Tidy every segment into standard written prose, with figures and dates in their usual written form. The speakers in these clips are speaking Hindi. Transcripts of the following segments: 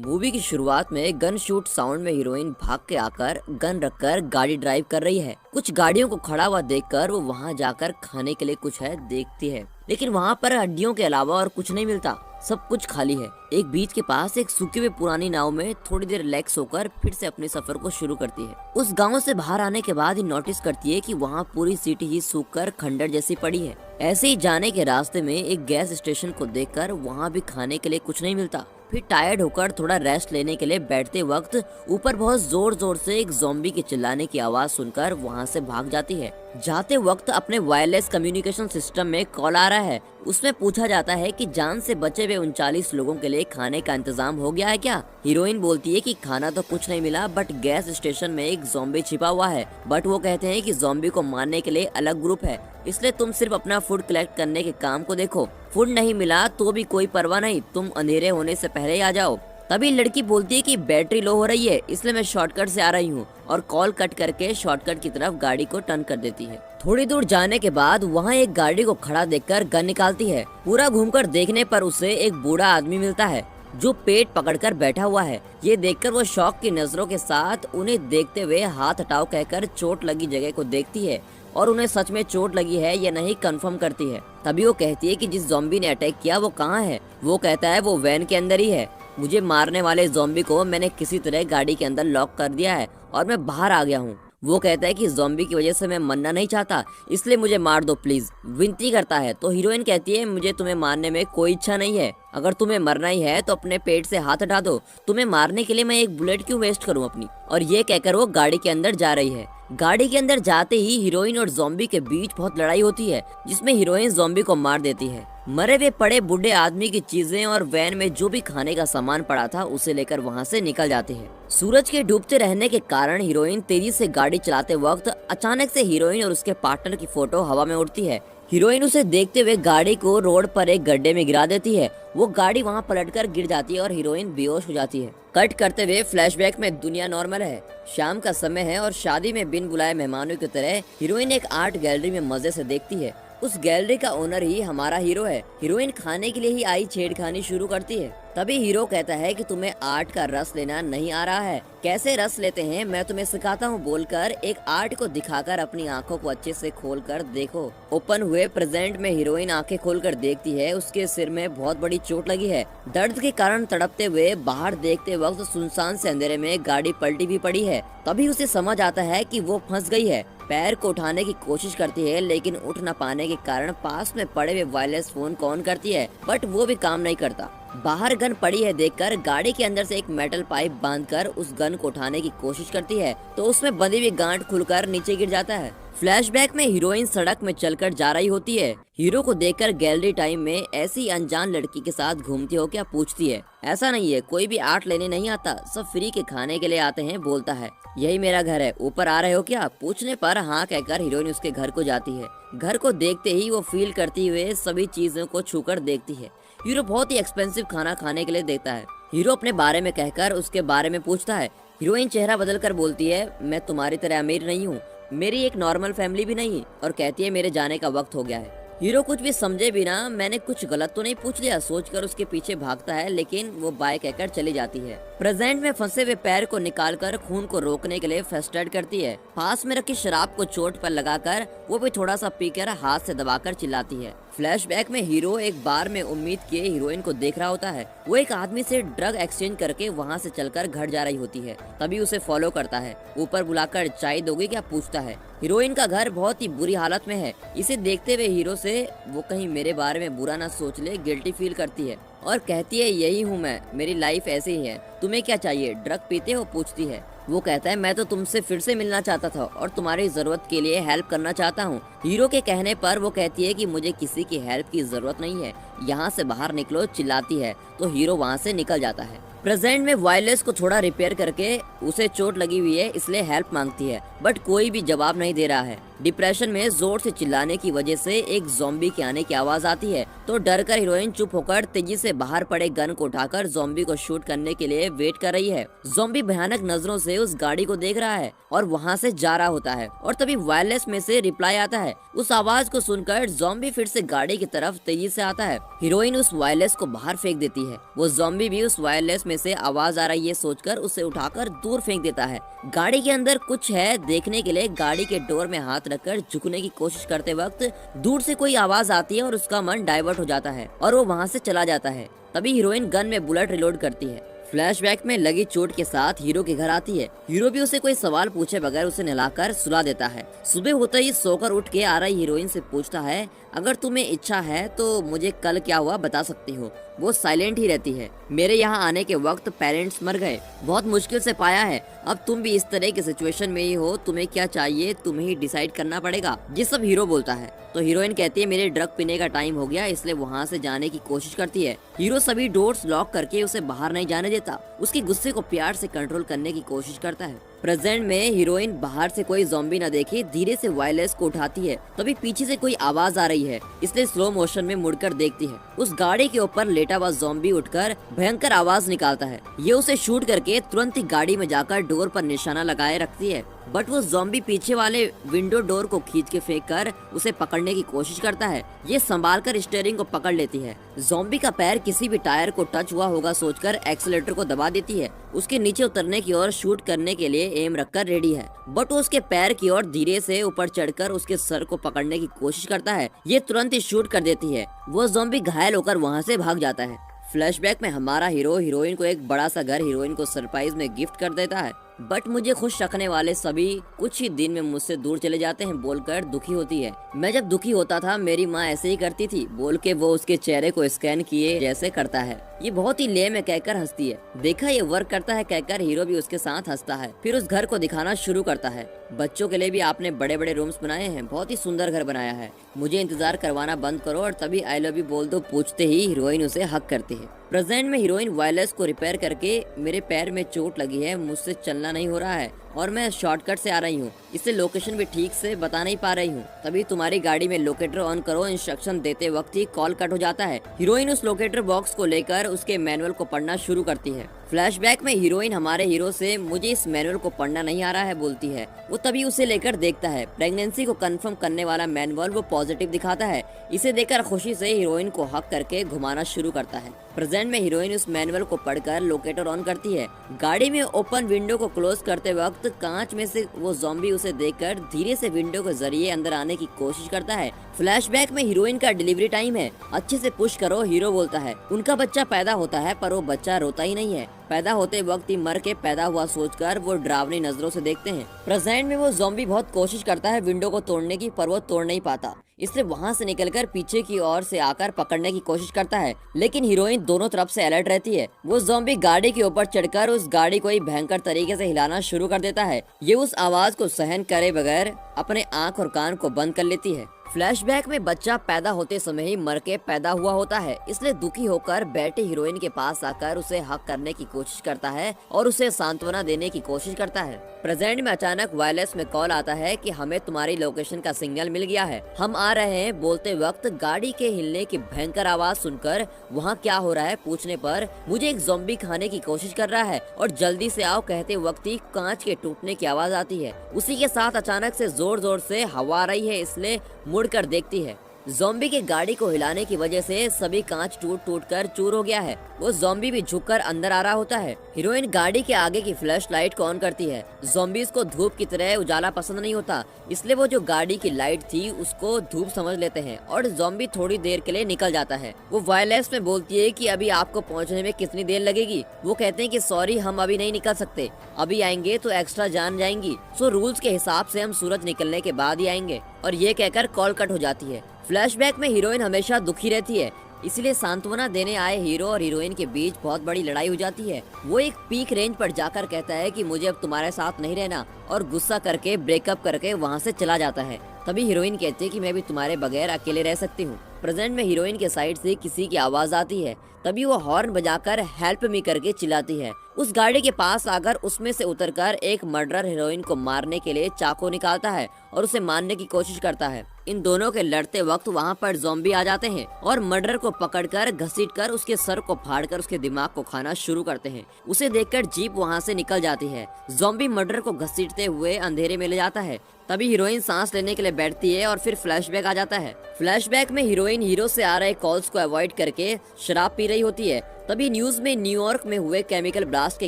मूवी की शुरुआत में गन शूट साउंड में हीरोइन भाग के आकर गन रखकर गाड़ी ड्राइव कर रही है। कुछ गाड़ियों को खड़ा हुआ देखकर वो वहां जाकर खाने के लिए कुछ है देखती है, लेकिन वहां पर हड्डियों के अलावा और कुछ नहीं मिलता, सब कुछ खाली है। एक बीच के पास एक सूखे हुए पुरानी नाव में थोड़ी देर रिलैक्स होकर फिर से अपने सफर को शुरू करती है। उस गांव से बाहर आने के बाद ही नोटिस करती है कि वहाँ पूरी सिटी ही सूखकर खंडर जैसी पड़ी है। ऐसे ही जाने के रास्ते में एक गैस स्टेशन को देखकर वहाँ भी खाने के लिए कुछ नहीं मिलता। फिर टायर्ड होकर थोड़ा रेस्ट लेने के लिए बैठते वक्त ऊपर बहुत जोर जोर से एक ज़ॉम्बी के चिल्लाने की आवाज सुनकर वहां से भाग जाती है। जाते वक्त अपने वायरलेस कम्युनिकेशन सिस्टम में कॉल आ रहा है। उसमें पूछा जाता है कि जान से बचे हुए 39 लोगों के लिए खाने का इंतजाम हो गया है क्या। हीरोइन बोलती है कि खाना तो कुछ नहीं मिला, बट गैस स्टेशन में एक ज़ॉम्बी छिपा हुआ है। बट वो कहते हैं कि ज़ॉम्बी को मारने के लिए अलग ग्रुप है, इसलिए तुम सिर्फ अपना फूड कलेक्ट करने के काम को देखो। फूड नहीं मिला तो भी कोई परवाह नहीं, तुम अंधेरे होने से पहले ही आ जाओ। तभी लड़की बोलती है कि बैटरी लो हो रही है, इसलिए मैं शॉर्टकट से आ रही हूँ, और कॉल कट करके शॉर्टकट की तरफ गाड़ी को टर्न कर देती है। थोड़ी दूर जाने के बाद वहाँ एक गाड़ी को खड़ा देखकर गन निकालती है। पूरा घूमकर देखने पर उसे एक बूढ़ा आदमी मिलता है जो पेट पकड़कर बैठा हुआ है। ये देखकर वो शौक की नजरों के साथ उन्हें देखते हुए हाथ हटाओ कहकर चोट लगी जगह को देखती है और उन्हें सच में चोट लगी है या नहीं कंफर्म करती है। तभी वो कहती है कि जिस ज़ॉम्बी ने अटैक किया वो कहाँ है। वो कहता है वो वैन के अंदर ही है। मुझे मारने वाले ज़ॉम्बी को मैंने किसी तरह गाड़ी के अंदर लॉक कर दिया है और मैं बाहर आ गया हूँ। वो कहता है कि ज़ॉम्बी की वजह से मैं मरना नहीं चाहता, इसलिए मुझे मार दो प्लीज, विनती करता है। तो हीरोइन कहती है मुझे तुम्हें मारने में कोई इच्छा नहीं है, अगर तुम्हें मरना ही है तो अपने पेट से हाथ हटा दो, तुम्हें मारने के लिए मैं एक बुलेट क्यों वेस्ट करूं अपनी। और ये कहकर वो गाड़ी के अंदर जा रही है। गाड़ी के अंदर जाते ही हीरोइन और ज़ॉम्बी के बीच बहुत लड़ाई होती है, जिसमें हीरोइन ज़ॉम्बी को मार देती है। मरे हुए पड़े बूढ़े आदमी की चीजें और वैन में जो भी खाने का सामान पड़ा था उसे लेकर वहां से निकल जाते हैं। सूरज के डूबते रहने के कारण हीरोइन तेजी से गाड़ी चलाते वक्त अचानक से हीरोइन और उसके पार्टनर की फोटो हवा में उड़ती है। हीरोइन उसे देखते हुए गाड़ी को रोड पर एक गड्ढे में गिरा देती है। वो गाड़ी वहां पलटकर गिर जाती है और हीरोइन बेहोश हो जाती है। कट करते हुए फ्लैशबैक में दुनिया नॉर्मल है, शाम का समय है और शादी में बिन बुलाए मेहमानों की तरह हीरोइन एक आर्ट गैलरी में मजे से देखती है। उस गैलरी का ओनर ही हमारा हीरो है। हीरोइन खाने के लिए ही आई छेड़खानी शुरू करती है। तभी हीरो कहता है कि तुम्हें आर्ट का रस लेना नहीं आ रहा है, कैसे रस लेते हैं मैं तुम्हें सिखाता हूँ, बोलकर एक आर्ट को दिखाकर अपनी आंखों को अच्छे से खोलकर देखो। ओपन हुए प्रेजेंट में हीरोइन आंखें खोलकर देखती है। उसके सिर में बहुत बड़ी चोट लगी है। दर्द के कारण तड़पते हुए बाहर देखते वक्त सुनसान से अंधेरे में गाड़ी पलटी भी पड़ी है। तभी उसे समझ आता है कि वो फंस गई है। पैर को उठाने की कोशिश करती है, लेकिन उठ न पाने के कारण पास में पड़े हुए वायरलेस फोन को ऑन करती है, बट वो भी काम नहीं करता। बाहर गन पड़ी है देखकर गाड़ी के अंदर से एक मेटल पाइप बांधकर उस गन को उठाने की कोशिश करती है, तो उसमें बंधी हुई गांठ खुलकर नीचे गिर जाता है। फ्लैशबैक में हीरोइन सड़क में चलकर जा रही होती है। हीरो को देखकर गैलरी टाइम में ऐसी अनजान लड़की के साथ घूमती हो क्या पूछती है। ऐसा नहीं है, कोई भी आर्ट लेने नहीं आता, सब फ्री के खाने के लिए आते हैं, बोलता है। यही मेरा घर है, ऊपर आ रहे हो क्या पूछने पर हाँ कहकर हीरोइन उसके घर को जाती है। घर को देखते ही वो फील करती हुए सभी चीजों को छूकर देखती है। हीरो बहुत ही एक्सपेंसिव खाना खाने के लिए देता है। हीरो अपने बारे में कहकर उसके बारे में पूछता है। हीरोइन चेहरा बदलकर बोलती है मैं तुम्हारी तरह अमीर नहीं हूँ, मेरी एक नॉर्मल फैमिली भी नहीं, और कहती है मेरे जाने का वक्त हो गया है। हीरो कुछ भी समझे बिना मैंने कुछ गलत तो नहीं पूछ लिया सोचकर उसके पीछे भागता है, लेकिन वो बाय कहकर चली जाती है। प्रेजेंट में फंसे हुए पैर को निकालकर खून को रोकने के लिए फर्स्ट एड करती है। पास में रखी शराब को चोट पर लगाकर वो भी थोड़ा सा पीकर हाथ से दबाकर चिल्लाती है। फ्लैशबैक में हीरो एक बार में उम्मीद किए हीरोइन को देख रहा होता है। वो एक आदमी से ड्रग एक्सचेंज करके वहाँ से चलकर घर जा रही होती है। तभी उसे फॉलो करता है। ऊपर बुलाकर चाय दोगे क्या पूछता है। हीरोइन का घर बहुत ही बुरी हालत में है। इसे देखते हुए हीरो से वो कहीं मेरे बारे में बुरा ना सोच ले गिल्टी फील करती है और कहती है यही हूँ मैं, मेरी लाइफ ऐसी ही है, तुम्हें क्या चाहिए, ड्रग पीते हो पूछती है। वो कहता है मैं तो तुमसे फिर से मिलना चाहता था और तुम्हारी जरूरत के लिए हेल्प करना चाहता हूँ। हीरो के कहने पर वो कहती है कि मुझे किसी की हेल्प की जरूरत नहीं है, यहाँ से बाहर निकलो, चिल्लाती है। तो हीरो वहाँ से निकल जाता है। प्रेजेंट में वायरलेस को थोड़ा रिपेयर करके उसे चोट लगी हुई है, इसलिए हेल्प मांगती है, बट कोई भी जवाब नहीं दे रहा है। डिप्रेशन में जोर से चिल्लाने की वजह से एक ज़ॉम्बी के आने की आवाज आती है, तो डर कर हीरोइन चुप होकर तेजी से बाहर पड़े गन को उठाकर ज़ॉम्बी को शूट करने के लिए वेट कर रही है। ज़ॉम्बी भयानक नजरों से उस गाड़ी को देख रहा है और वहाँ से जा रहा होता है, और तभी वायरलेस में से रिप्लाई आता है। उस आवाज को सुनकर ज़ॉम्बी फिर से गाड़ी की तरफ तेजी से आता है। हीरोइन उस वायरलेस को बाहर फेंक देती है। वो ज़ॉम्बी भी उस वायरलेस में से आवाज आ रही है सोचकर उसे उठाकर दूर फेंक देता है। गाड़ी के अंदर कुछ है देखने के लिए गाड़ी के डोर में हाथ रखकर झुकने की कोशिश करते वक्त दूर से कोई आवाज आती है और उसका मन डाइवर्ट हो जाता है और वो वहाँ से चला जाता है। तभी हीरोइन गन में बुलेट रिलोड करती है। फ्लैशबैक में लगी चोट के साथ हीरो के घर आती है। हीरो भी उसे कोई सवाल पूछे बगैर उसे नहलाकर सुला देता है। सुबह होते ही सोकर उठ के आ रही हीरोइन से पूछता है, अगर तुम्हें इच्छा है तो मुझे कल क्या हुआ बता सकती हो। वो साइलेंट ही रहती है। मेरे यहाँ आने के वक्त पेरेंट्स मर गए, बहुत मुश्किल से पाया है। अब तुम भी इस तरह की सिचुएशन में ही हो, तुम्हें क्या चाहिए तुम्हें ही डिसाइड करना पड़ेगा। ये सब हीरो बोलता है तो हीरोइन कहती है मेरे ड्रग पीने का टाइम हो गया, इसलिए वहाँ से जाने की कोशिश करती है। हीरो सभी डोर्स लॉक करके उसे बाहर नहीं जाने देता। उसके गुस्से को प्यार से कंट्रोल करने की कोशिश करता है। प्रेजेंट में हीरोइन बाहर से कोई ज़ॉम्बी न देखे धीरे से वायरलेस को उठाती है। तभी पीछे से कोई आवाज आ रही है, इसलिए स्लो मोशन में मुड़कर देखती है। उस गाड़ी के ऊपर लेटा हुआ ज़ॉम्बी उठकर भयंकर आवाज निकालता है। ये उसे शूट करके तुरंत ही गाड़ी में जाकर डोर पर निशाना लगाए रखती है, बट वो ज़ॉम्बी पीछे वाले विंडो डोर को खींच के फेंक कर उसे पकड़ने की कोशिश करता है। ये संभाल कर स्टीयरिंग को पकड़ लेती है। ज़ॉम्बी का पैर किसी भी टायर को टच हुआ होगा सोचकर एक्सीलरेटर को दबा देती है। उसके नीचे उतरने की ओर शूट करने के लिए एम रखकर रेडी है, बट वो उसके पैर की ओर धीरे से ऊपर चढ़कर उसके सर को पकड़ने की कोशिश करता है। ये तुरंत ही शूट कर देती है। वो ज़ॉम्बी घायल होकर वहाँ से भाग जाता है। फ्लैशबैक में हमारा हीरो हीरोइन को एक बड़ा सा घर हीरोइन को सरप्राइज में गिफ्ट कर देता है, बट मुझे खुश रखने वाले सभी कुछ ही दिन में मुझसे दूर चले जाते हैं बोलकर दुखी होती है। मैं जब दुखी होता था मेरी माँ ऐसे ही करती थी बोल के वो उसके चेहरे को स्कैन किए जैसे करता है। ये बहुत ही लेम है कहकर हंसती है। देखा ये वर्क करता है कहकर हीरो भी उसके साथ हंसता है। फिर उस घर को दिखाना शुरू करता है। बच्चों के लिए भी आपने बड़े बड़े रूम्स बनाए हैं, बहुत ही सुंदर घर बनाया है, मुझे इंतजार करवाना बंद करो और तभी आई लव यू बोल दो पूछते ही हीरोइन उसे हक करती है। प्रेजेंट में हीरोइन वायरलेस को रिपेयर करके मेरे पैर में चोट लगी है, मुझसे चलना नहीं हो रहा है और मैं शॉर्टकट से आ रही हूँ, इससे लोकेशन भी ठीक से बता नहीं पा रही हूँ। तभी तुम्हारी गाड़ी में लोकेटर ऑन करो इंस्ट्रक्शन देते वक्त ही कॉल कट हो जाता है। हीरोइन उस लोकेटर बॉक्स को लेकर उसके मैनुअल को पढ़ना शुरू करती है। फ्लैशबैक में हीरोइन हमारे हीरो से मुझे इस मैनुअल को पढ़ना नहीं आ रहा है बोलती है। वो तभी उसे लेकर देखता है। प्रेगनेंसी को कंफर्म करने वाला मैनुअल वो पॉजिटिव दिखाता है। इसे देखकर खुशी से हीरोइन को हक करके घुमाना शुरू करता है। प्रेजेंट में हीरोइन उस मैनुअल को पढ़कर लोकेटर ऑन करती है। गाड़ी में ओपन विंडो को क्लोज करते वक्त कांच में से वो ज़ॉम्बी उसे देखकर धीरे से विंडो के जरिए अंदर आने की कोशिश करता है। फ्लैशबैक में हीरोइन का डिलीवरी टाइम है, अच्छे से पुश करो हीरो बोलता है। उनका बच्चा पैदा होता है पर वो बच्चा रोता ही नहीं है। पैदा होते वक्त ही मर के पैदा हुआ सोचकर वो डरावनी नजरों से देखते हैं। प्रेजेंट में वो ज़ॉम्बी बहुत कोशिश करता है विंडो को तोड़ने की पर वो तोड़ नहीं पाता, इसलिए वहाँ से निकलकर पीछे की ओर से आकर पकड़ने की कोशिश करता है, लेकिन हीरोइन दोनों तरफ से अलर्ट रहती है। वो ज़ॉम्बी गाड़ी के ऊपर चढ़कर उस गाड़ी को ही भयंकर तरीके से हिलाना शुरू कर देता है। ये उस आवाज को सहन करे बगैर अपने आँख और कान को बंद कर लेती है। फ्लैशबैक में बच्चा पैदा होते समय ही मर के पैदा हुआ होता है, इसलिए दुखी होकर बैठे हीरोइन के पास आकर उसे हक करने की कोशिश करता है और उसे सांत्वना देने की कोशिश करता है। प्रेजेंट में अचानक वायरलेस में कॉल आता है कि हमें तुम्हारी लोकेशन का सिग्नल मिल गया है, हम आ रहे हैं। बोलते वक्त गाड़ी के हिलने की भयंकर आवाज सुनकर वहाँ क्या हो रहा है पूछने पर मुझे एक ज़ॉम्बी खाने की कोशिश कर रहा है और जल्दी से आओ कहते वक्त ही कांच के टूटने की आवाज आती है। उसी के साथ अचानक से जोर जोर से हवा आ रही है, इसलिए मुड़कर देखती है। ज़ॉम्बी के गाड़ी को हिलाने की वजह से सभी कांच टूट टूट कर चूर हो गया है। वो ज़ॉम्बी भी झुककर अंदर आ रहा होता है। हीरोइन गाड़ी के आगे की फ्लैश लाइट को ऑन करती है। ज़ॉम्बीज को धूप की तरह उजाला पसंद नहीं होता, इसलिए वो जो गाड़ी की लाइट थी उसको धूप समझ लेते हैं और ज़ॉम्बी थोड़ी देर के लिए निकल जाता है। वो वायरलेस में बोलती है कि अभी आपको पहुंचने में कितनी देर लगेगी। वो कहते हैं कि सॉरी हम अभी नहीं निकल सकते, अभी आएंगे तो एक्स्ट्रा जान जाएंगी, सो रूल्स के हिसाब से हम सूरज निकलने के बाद ही आएंगे। और ये कहकर कॉल कट हो जाती है। फ्लैशबैक में हीरोइन हमेशा दुखी रहती है, इसलिए सांत्वना देने आए हीरो और हीरोइन के बीच बहुत बड़ी लड़ाई हो जाती है। वो एक पीक रेंज पर जाकर कहता है कि मुझे अब तुम्हारे साथ नहीं रहना और गुस्सा करके ब्रेकअप करके वहाँ से चला जाता है। तभी हीरोइन कहती है कि मैं भी तुम्हारे बगैर अकेले रह सकती हूँ। प्रेजेंट में हीरोइन के साइड से किसी की आवाज आती है, तभी वो हॉर्न बजाकर हेल्प मी करके चिल्लाती है। उस गाड़ी के पास आकर उसमें से उतरकर एक मर्डरर हीरोइन को मारने के लिए चाकू निकालता है और उसे मारने की कोशिश करता है। इन दोनों के लड़ते वक्त वहाँ पर ज़ॉम्बी आ जाते हैं और मर्डर को पकड़कर घसीटकर उसके सर को फाड़कर उसके दिमाग को खाना शुरू करते हैं। उसे देखकर जीप वहाँ से निकल जाती है। ज़ॉम्बी मर्डर को घसीटते हुए अंधेरे में ले जाता है। तभी हीरोइन सांस लेने के लिए बैठती है और फिर फ्लैशबैक आ जाता है। फ्लैशबैक में हीरोइन हीरो से आ रहे कॉल्स को अवॉइड करके शराब पी रही होती है। तभी न्यूज में न्यूयॉर्क में हुए केमिकल ब्लास्ट के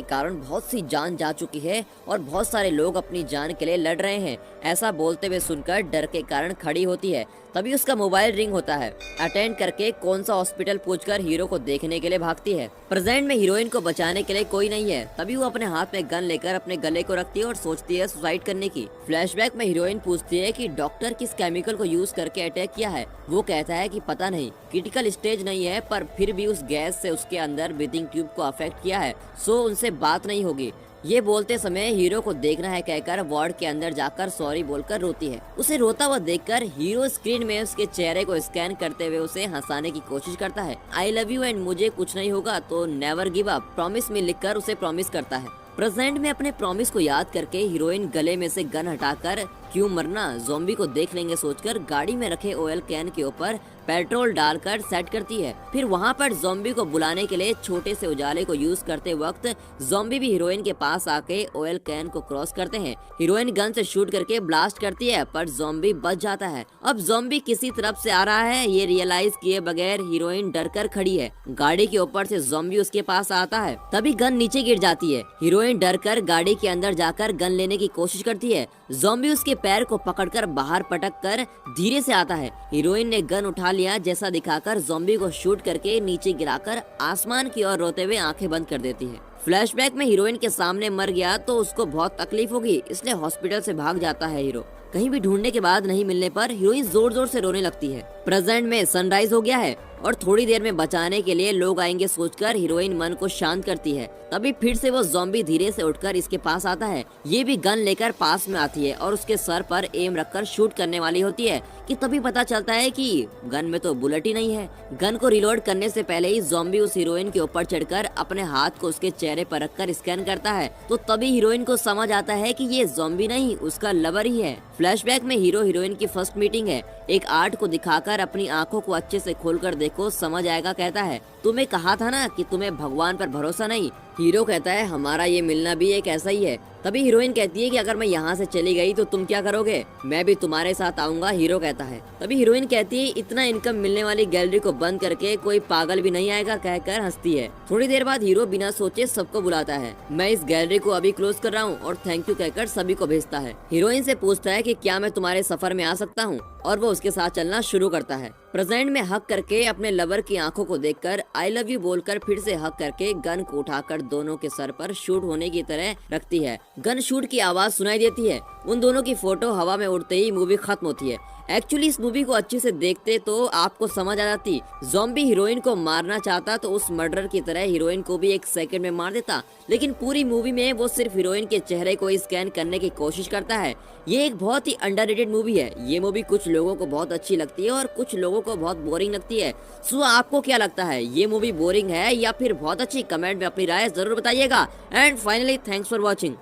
कारण बहुत सी जान जा चुकी है और बहुत सारे लोग अपनी जान के लिए लड़ रहे हैं। ऐसा बोलते हुए सुनकर डर के कारण खड़ी होती है। तभी उसका मोबाइल रिंग होता है। अटेंड करके कौन सा हॉस्पिटल पूछकर हीरो को देखने के लिए भागती है। प्रेजेंट में हीरोइन को बचाने के लिए कोई नहीं है। तभी वो अपने हाथ में गन लेकर अपने गले को रखती है और सोचती है सुसाइड करने की। फ्लैशबैक में हीरोइन पूछती है कि डॉक्टर किस केमिकल को यूज करके अटैक किया है। वो कहता है कि पता नहीं, क्रिटिकल स्टेज नहीं है, पर फिर भी उस गैस से उसके अंदर ब्रीथिंग ट्यूब को अफेक्ट किया है, सो उनसे बात नहीं होगी। ये बोलते समय हीरो को देखना है कहकर वार्ड के अंदर जाकर सॉरी बोलकर रोती है। उसे रोता हुआ देखकर हीरो स्क्रीन में उसके चेहरे को स्कैन करते हुए उसे हंसाने की कोशिश करता है। आई लव यू एंड मुझे कुछ नहीं होगा तो नेवर गिव अप प्रॉमिस में लिखकर उसे प्रॉमिस करता है। प्रेजेंट में अपने प्रॉमिस को याद करके हीरोइन गले में से गन हटाकर क्यों मरना, ज़ॉम्बी को देख लेंगे सोचकर गाड़ी में रखे ऑयल कैन के ऊपर पेट्रोल डालकर सेट करती है। फिर वहाँ पर ज़ॉम्बी को बुलाने के लिए छोटे से उजाले को यूज करते वक्त ज़ॉम्बी भी हीरोइन के पास आके ऑयल कैन को क्रॉस करते हैं। हीरोइन गन से शूट करके ब्लास्ट करती है पर ज़ॉम्बी बच जाता है। अब ज़ॉम्बी किसी तरफ से आ रहा है ये रियलाइज किए बगैर हीरोइन डर कर खड़ी है। गाड़ी के ऊपर से ज़ॉम्बी उसके पास आता है। तभी गन नीचे गिर जाती है। हीरोइन डर कर गाड़ी के अंदर जाकर गन लेने की कोशिश करती है। ज़ॉम्बी उसके पैर को पकड़कर बाहर पटक कर धीरे से आता है। हीरोइन ने गन उठा लिया जैसा दिखाकर ज़ॉम्बी को शूट करके नीचे गिराकर आसमान की ओर रोते हुए आंखें बंद कर देती है। फ्लैशबैक में हीरोइन के सामने मर गया तो उसको बहुत तकलीफ होगी, इसलिए हॉस्पिटल से भाग जाता है हीरो। कहीं भी ढूंढने के बाद नहीं मिलने पर हीरोइन जोर जोर से रोने लगती है। प्रेजेंट में सनराइज हो गया है और थोड़ी देर में बचाने के लिए लोग आएंगे सोचकर हीरोइन मन को शांत करती है। तभी फिर से वो ज़ॉम्बी धीरे से उठकर इसके पास आता है। ये भी गन लेकर पास में आती है और उसके सर पर एम रखकर शूट करने वाली होती है कि तभी पता चलता है कि गन में तो बुलेट ही नहीं है। गन को रिलोड करने से पहले ही ज़ॉम्बी उस हीरोइन के ऊपर चढ़कर अपने हाथ को उसके चेहरे पर रखकर स्कैन करता है। तो तभी हीरोइन को समझ आता है कि ये ज़ॉम्बी नहीं उसका लवर ही है। फ्लैशबैक में हीरो हीरोइन की फर्स्ट मीटिंग है। एक आर्ट को दिखाकर अपनी आंखों को अच्छे से खोलकर देखो समझ आएगा कहता है। तुम्हें कहा था ना कि तुम्हें भगवान पर भरोसा नहीं। हीरो कहता है हमारा ये मिलना भी एक ऐसा ही है। तभी हीरोइन कहती है कि अगर मैं यहाँ से चली गई तो तुम क्या करोगे, मैं भी तुम्हारे साथ आऊंगा। हीरो कहता है। तभी हीरोइन कहती है इतना इनकम मिलने वाली गैलरी को बंद करके कोई पागल भी नहीं आएगा कहकर हंसती है। थोड़ी देर बाद हीरो बिना सोचे सबको बुलाता है। मैं इस गैलरी को अभी क्लोज कर रहा हूँ और थैंक यू कहकर सभी को भेजता है। हीरोइन से पूछता है कि क्या मैं तुम्हारे सफर में आ सकता हूँ और वो उसके साथ चलना शुरू करता है। प्रेजेंट में हक करके अपने लवर की आंखों को देखकर आई लव यू बोलकर फिर से हक करके गन को उठाकर दोनों के सर पर शूट होने की तरह रखती है। गन शूट की आवाज सुनाई देती है। उन दोनों की फोटो हवा में उड़ते ही मूवी खत्म होती है। एक्चुअली इस मूवी को अच्छे से देखते तो आपको समझ आ जाती, ज़ॉम्बी हीरोइन को मारना चाहता तो उस मर्डर की तरह हीरोइन को भी एक सेकंड में मार देता, लेकिन पूरी मूवी में वो सिर्फ हीरोइन के चेहरे को स्कैन करने की कोशिश करता है। ये एक बहुत ही अंडररेटेड मूवी है। ये मूवी कुछ लोगों को बहुत अच्छी लगती है और कुछ लोगों को बहुत बोरिंग लगती है। सो आपको क्या लगता है, ये मूवी बोरिंग है या फिर बहुत अच्छी? कमेंट में अपनी राय जरूर बताइएगा। And finally thanks for watching.